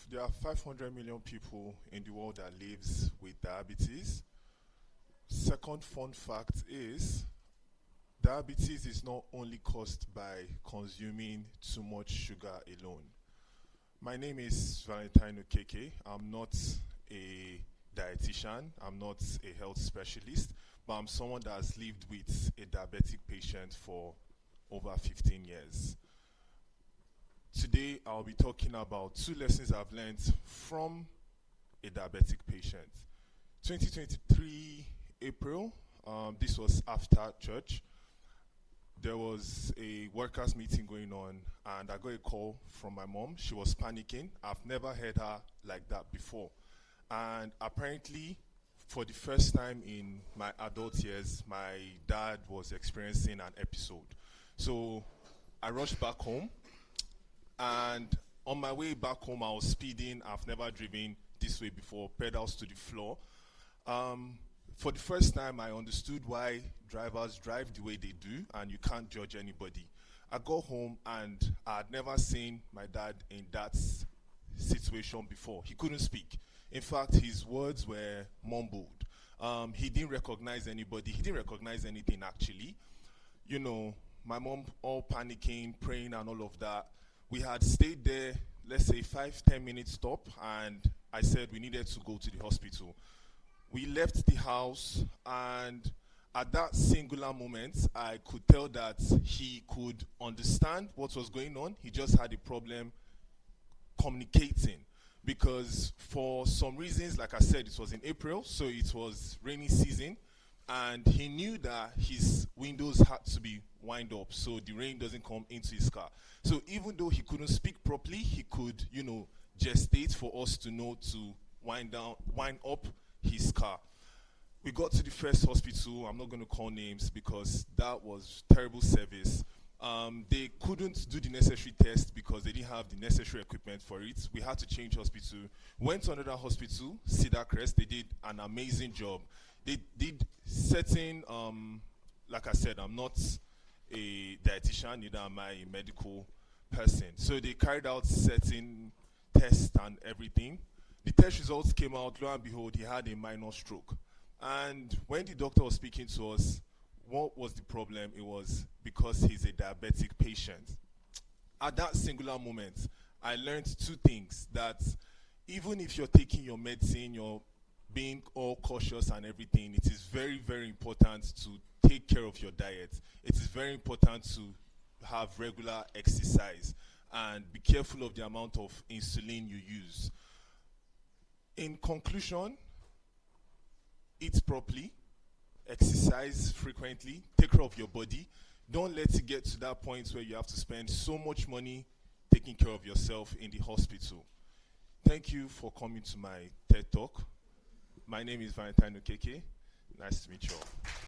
There are 500 million people in the world that lives with diabetes. Second fun fact is diabetes is not only caused by consuming too much sugar alone. My name is Valentine Okeke. I'm not a dietitian. I'm not a health specialist, but I'm someone that has lived with a diabetic patient for over 15 years. Today, I'll be talking about two lessons I've learned from a diabetic patient. 2023 April, this was after church. There was a workers' meeting going on, and I got a call from my mom. She was panicking. I've never heard her like that before. And apparently, for the first time in my adult years, my dad was experiencing an episode. So I rushed back home, and on my way back home, I was speeding. I've never driven this way before, pedals to the floor. For the first time, I understood why drivers drive the way they do, and you can't judge anybody. I got home, and I had never seen my dad in that situation before. He couldn't speak. In fact, his words were mumbled. He didn't recognize anybody. He didn't recognize anything, actually. You know, my mom all panicking, praying, and all of that. We had stayed there, let's say 5-10 minutes stop, and I said we needed to go to the hospital. We left the house, and at that singular moment, I could tell that he could understand what was going on. He just had a problem communicating, because for some reasons, like I said, it was in April, so it was rainy season, and he knew that his windows had to be wind up so the rain doesn't come into his car. So even though he couldn't speak properly, he could, gestate for us to know to wind up his car. We got to the first hospital. I'm not going to call names because that was terrible service. They couldn't do the necessary test because they didn't have the necessary equipment for it. We had to change hospital. Went to another hospital, Cedar Crest. They did an amazing job. They did certain, like I said, I'm not a dietitian, neither am I a medical person. So they carried out certain tests and everything. The test results came out, lo and behold, he had a minor stroke. And when the doctor was speaking to us, what was the problem? It was because he's a diabetic patient. At that singular moment, I learned two things: that even if you're taking your medicine, you're being all cautious and everything, it is very, very important to take care of your diet. It is very important to have regular exercise and be careful of the amount of insulin you use. In conclusion, eat properly, exercise frequently, take care of your body. Don't let it get to that point where you have to spend so much money taking care of yourself in the hospital. Thank you for coming to my TED Talk. My name is Valentine Okeke. Nice to meet you all.